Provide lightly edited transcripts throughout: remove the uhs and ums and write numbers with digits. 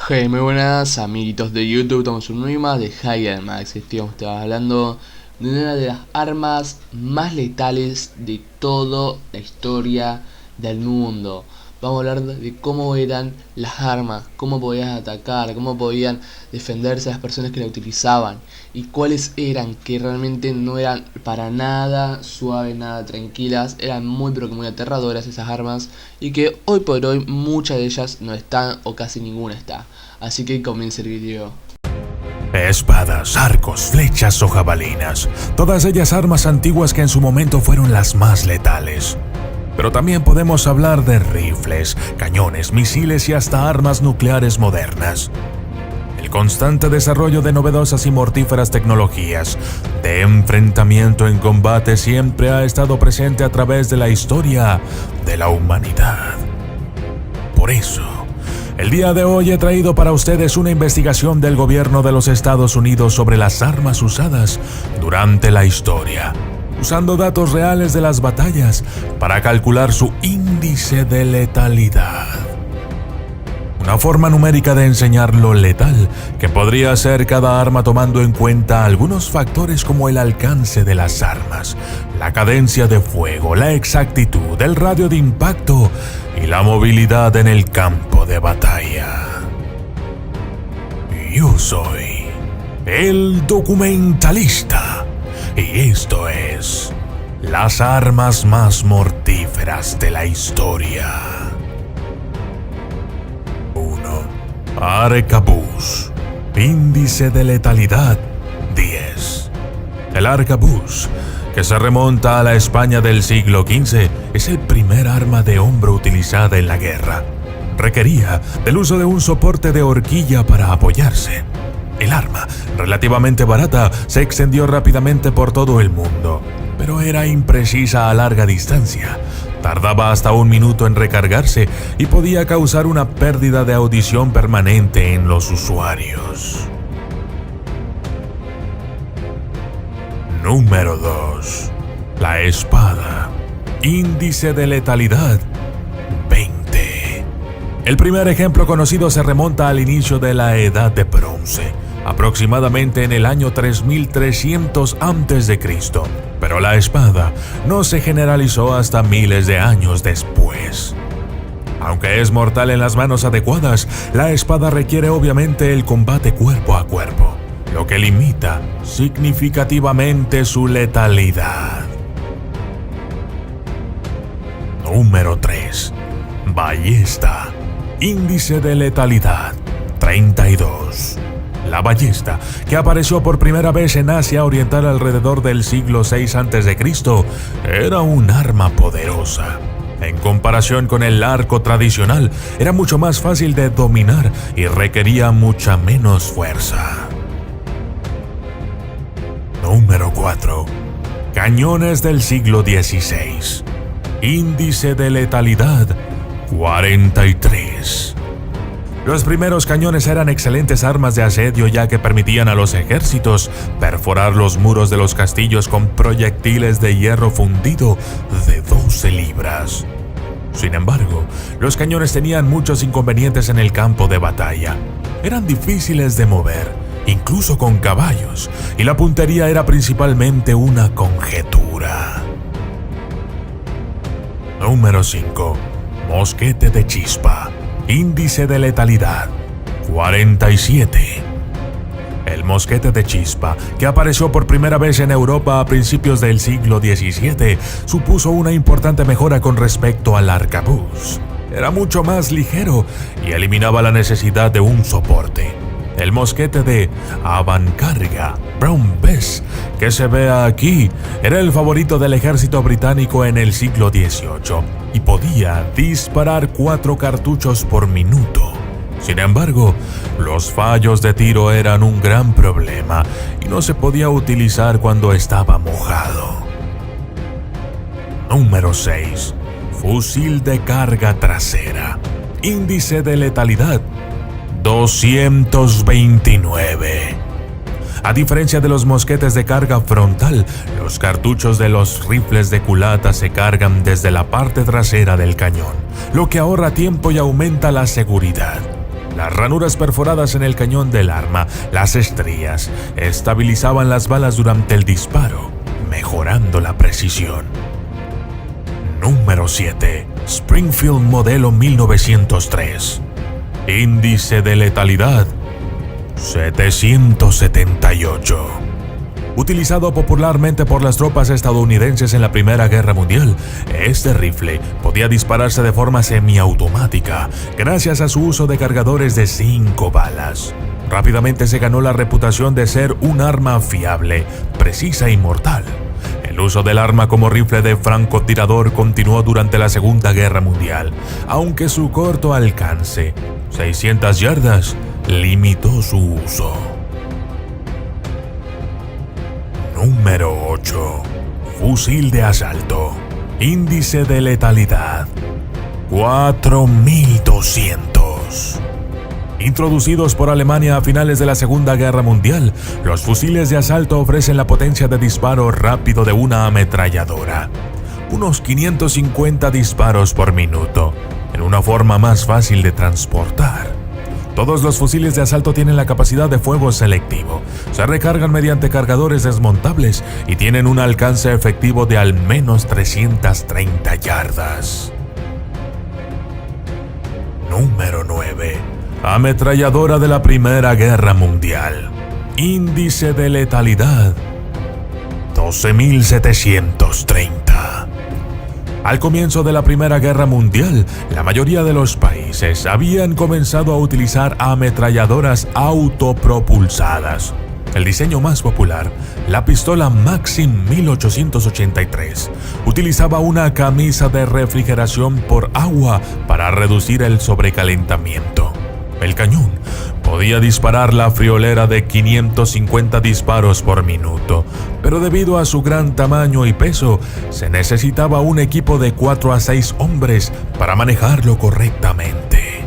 Hey, muy buenas amiguitos de YouTube, estamos en un video más de High Max. Estamos hablando de una de las armas más letales de toda la historia del mundo. Vamos a hablar de cómo eran las armas, cómo podían atacar, cómo podían defenderse las personas que la utilizaban y cuáles eran, que realmente no eran para nada suaves, nada tranquilas, eran muy pero que muy aterradoras esas armas y que hoy por hoy muchas de ellas no están o casi ninguna está. Así que comienza el video. Espadas, arcos, flechas o jabalinas, todas ellas armas antiguas que en su momento fueron las más letales. Pero también podemos hablar de rifles, cañones, misiles y hasta armas nucleares modernas. El constante desarrollo de novedosas y mortíferas tecnologías de enfrentamiento en combate siempre ha estado presente a través de la historia de la humanidad. Por eso, el día de hoy he traído para ustedes una investigación del gobierno de los Estados Unidos sobre las armas usadas durante la historia, usando datos reales de las batallas para calcular su índice de letalidad. Una forma numérica de enseñar lo letal que podría ser cada arma tomando en cuenta algunos factores como el alcance de las armas, la cadencia de fuego, la exactitud, el radio de impacto y la movilidad en el campo de batalla. Yo soy el documentalista. Y esto es las armas más mortíferas de la historia. 1. Arcabuz. Índice de letalidad 10. El arcabuz, que se remonta a la España del siglo XV, es el primer arma de hombro utilizada en la guerra. Requería del uso de un soporte de horquilla para apoyarse. El arma, relativamente barata, se extendió rápidamente por todo el mundo, pero era imprecisa a larga distancia. Tardaba hasta 1 minuto en recargarse y podía causar una pérdida de audición permanente en los usuarios. Número 2. La espada. Índice de letalidad 20. El primer ejemplo conocido se remonta al inicio de la Edad de Bronce, aproximadamente en el año 3300 a.C., pero la espada no se generalizó hasta miles de años después. Aunque es mortal en las manos adecuadas, la espada requiere obviamente el combate cuerpo a cuerpo, lo que limita significativamente su letalidad. Número 3. Ballesta. Índice de letalidad 32. La ballesta, que apareció por primera vez en Asia Oriental alrededor del siglo VI a.C., era un arma poderosa. En comparación con el arco tradicional, era mucho más fácil de dominar y requería mucha menos fuerza. Número 4. Cañones del siglo XVI. Índice de letalidad 43. Los primeros cañones eran excelentes armas de asedio, ya que permitían a los ejércitos perforar los muros de los castillos con proyectiles de hierro fundido de 12 libras. Sin embargo, los cañones tenían muchos inconvenientes en el campo de batalla. Eran difíciles de mover, incluso con caballos, y la puntería era principalmente una conjetura. Número 5. Mosquete de chispa. Índice de letalidad 47. El mosquete de chispa, que apareció por primera vez en Europa a principios del siglo XVII, supuso una importante mejora con respecto al arcabuz. Era mucho más ligero y eliminaba la necesidad de un soporte. El mosquete de avancarga Brown Bess, que se ve aquí, era el favorito del ejército británico en el siglo XVIII y podía disparar 4 cartuchos por minuto. Sin embargo, los fallos de tiro eran un gran problema y no se podía utilizar cuando estaba mojado. Número 6. Fusil de carga trasera. Índice de letalidad 229. A diferencia de los mosquetes de carga frontal, los cartuchos de los rifles de culata se cargan desde la parte trasera del cañón, lo que ahorra tiempo y aumenta la seguridad. Las ranuras perforadas en el cañón del arma, las estrías, estabilizaban las balas durante el disparo, mejorando la precisión. Número 7. Springfield modelo 1903. Índice de letalidad 778. Utilizado popularmente por las tropas estadounidenses en la Primera Guerra Mundial, este rifle podía dispararse de forma semiautomática gracias a su uso de cargadores de 5 balas. Rápidamente se ganó la reputación de ser un arma fiable, precisa y mortal. El uso del arma como rifle de francotirador continuó durante la Segunda Guerra Mundial, aunque su corto alcance, 600 yardas, limitó su uso. Número 8. Fusil de asalto. Índice de letalidad 4200. Introducidos por Alemania a finales de la Segunda Guerra Mundial, los fusiles de asalto ofrecen la potencia de disparo rápido de una ametralladora. Unos 550 disparos por minuto, en una forma más fácil de transportar. Todos los fusiles de asalto tienen la capacidad de fuego selectivo, se recargan mediante cargadores desmontables y tienen un alcance efectivo de al menos 330 yardas. Número 9. Ametralladora de la Primera Guerra Mundial. Índice de letalidad 12.730. Al comienzo de la Primera Guerra Mundial, la mayoría de los países habían comenzado a utilizar ametralladoras autopropulsadas. El diseño más popular, la pistola Maxim 1883, utilizaba una camisa de refrigeración por agua para reducir el sobrecalentamiento. El cañón podía disparar la friolera de 550 disparos por minuto, pero debido a su gran tamaño y peso, se necesitaba un equipo de 4 a 6 hombres para manejarlo correctamente.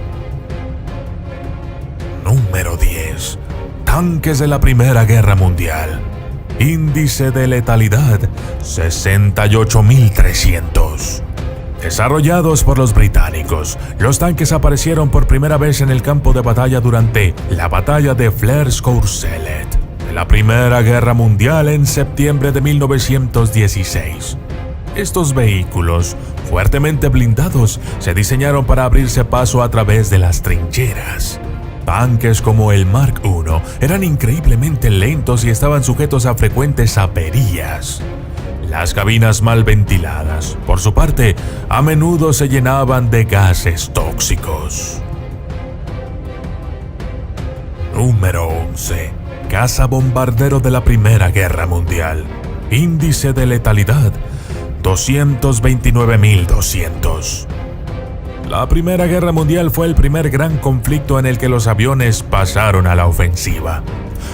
Número 10. Tanques de la Primera Guerra Mundial. Índice de letalidad 68.300. Desarrollados por los británicos, los tanques aparecieron por primera vez en el campo de batalla durante la batalla de Flers-Courcelette de la Primera Guerra Mundial en septiembre de 1916. Estos vehículos, fuertemente blindados, se diseñaron para abrirse paso a través de las trincheras. Tanques como el Mark I eran increíblemente lentos y estaban sujetos a frecuentes averías. Las cabinas mal ventiladas, por su parte, a menudo se llenaban de gases tóxicos. Número 11. Cazabombardero de la Primera Guerra Mundial. Índice de letalidad 229.200. La Primera Guerra Mundial fue el primer gran conflicto en el que los aviones pasaron a la ofensiva.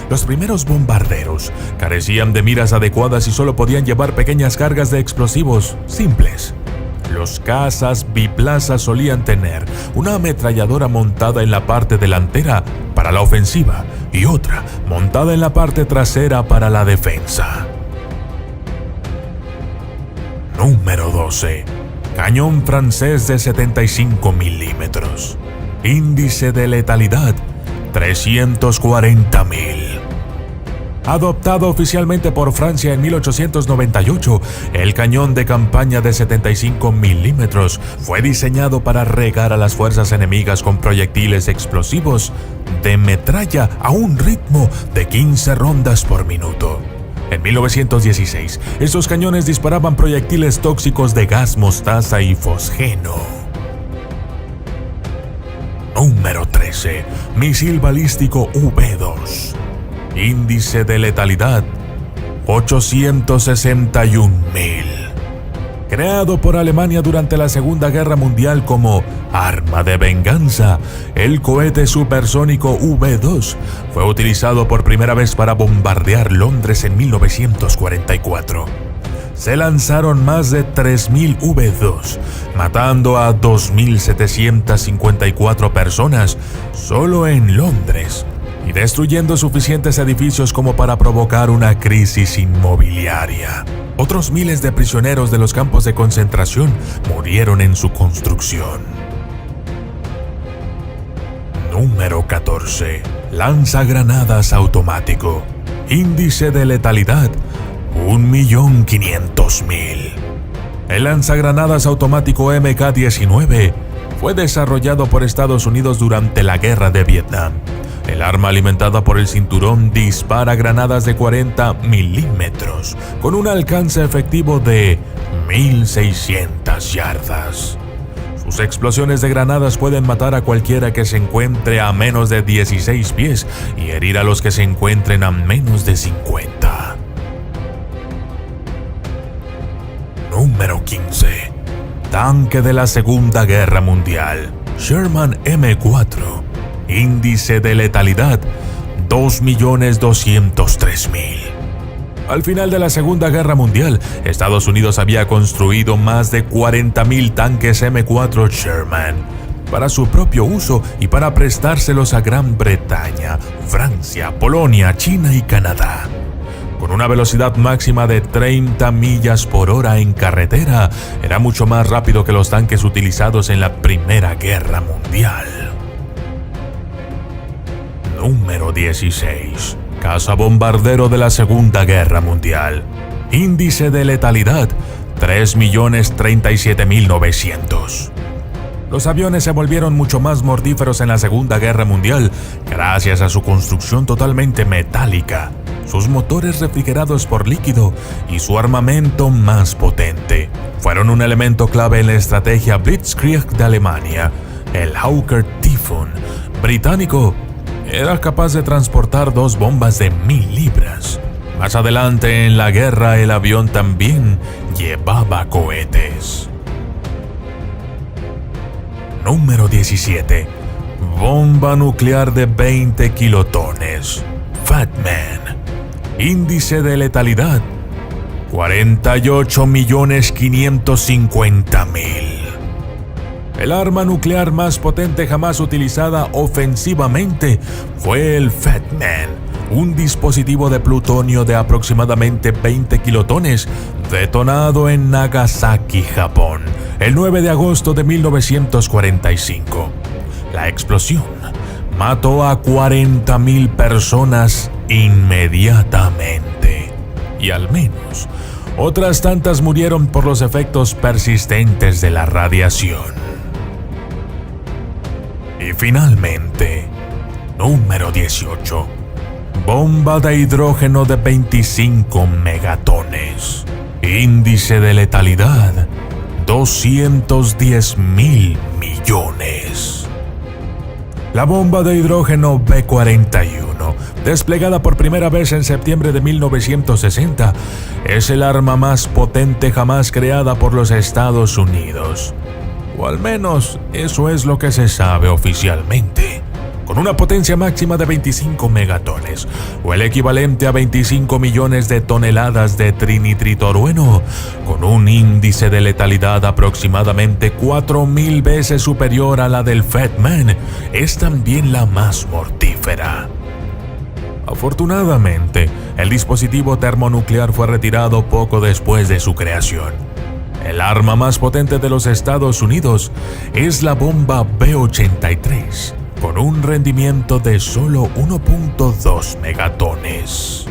Los primeros bombarderos carecían de miras adecuadas y solo podían llevar pequeñas cargas de explosivos simples. Los cazas biplaza solían tener una ametralladora montada en la parte delantera para la ofensiva y otra montada en la parte trasera para la defensa. Número 12. Cañón francés de 75 milímetros. Índice de letalidad 340.000. Adoptado oficialmente por Francia en 1898, el cañón de campaña de 75 milímetros fue diseñado para regar a las fuerzas enemigas con proyectiles explosivos de metralla a un ritmo de 15 rondas por minuto. En 1916, estos cañones disparaban proyectiles tóxicos de gas mostaza y fosgeno. Número 13. Misil balístico V2. Índice de letalidad 861.000. Creado por Alemania durante la Segunda Guerra Mundial como arma de venganza, el cohete supersónico V2 fue utilizado por primera vez para bombardear Londres en 1944. Se lanzaron más de 3.000 V2, matando a 2.754 personas solo en Londres y destruyendo suficientes edificios como para provocar una crisis inmobiliaria. Otros miles de prisioneros de los campos de concentración murieron en su construcción. Número 14. Lanzagranadas automático. Índice de letalidad: 1.500.000. El lanzagranadas automático MK-19 fue desarrollado por Estados Unidos durante la Guerra de Vietnam. El arma, alimentada por el cinturón, dispara granadas de 40 milímetros con un alcance efectivo de 1.600 yardas. Sus explosiones de granadas pueden matar a cualquiera que se encuentre a menos de 16 pies y herir a los que se encuentren a menos de 50. Número 15. Tanque de la Segunda Guerra Mundial. Sherman M4. Índice de letalidad: 2.203.000. Al final de la Segunda Guerra Mundial, Estados Unidos había construido más de 40.000 tanques M4 Sherman para su propio uso y para prestárselos a Gran Bretaña, Francia, Polonia, China y Canadá. Con una velocidad máxima de 30 millas por hora en carretera, era mucho más rápido que los tanques utilizados en la Primera Guerra Mundial. Número 16. Cazabombardero de la Segunda Guerra Mundial. Índice de letalidad: 3.037.900. Los aviones se volvieron mucho más mortíferos en la Segunda Guerra Mundial gracias a su construcción totalmente metálica, sus motores refrigerados por líquido y su armamento más potente. Fueron un elemento clave en la estrategia Blitzkrieg de Alemania. El Hawker Typhoon británico era capaz de transportar 2 bombas de 1.000 libras. Más adelante en la guerra, el avión también llevaba cohetes. Número 17. Bomba nuclear de 20 kilotones. Fat Man. Índice de letalidad: 48.550.000. El arma nuclear más potente jamás utilizada ofensivamente fue el Fat Man, un dispositivo de plutonio de aproximadamente 20 kilotones detonado en Nagasaki, Japón, el 9 de agosto de 1945. La explosión mató a 40.000 personas inmediatamente y al menos otras tantas murieron por los efectos persistentes de la radiación. Y finalmente, número 18. Bomba de hidrógeno de 25 megatones. Índice de letalidad: 210.000 millones. La bomba de hidrógeno B-41, desplegada por primera vez en septiembre de 1960, es el arma más potente jamás creada por los Estados Unidos. O al menos eso es lo que se sabe oficialmente. Con una potencia máxima de 25 megatones, o el equivalente a 25 millones de toneladas de trinitritorueno, con un índice de letalidad aproximadamente 4.000 veces superior a la del Fat Man, es también la más mortífera. Afortunadamente, el dispositivo termonuclear fue retirado poco después de su creación. El arma más potente de los Estados Unidos es la bomba B-83, con un rendimiento de solo 1.2 megatones.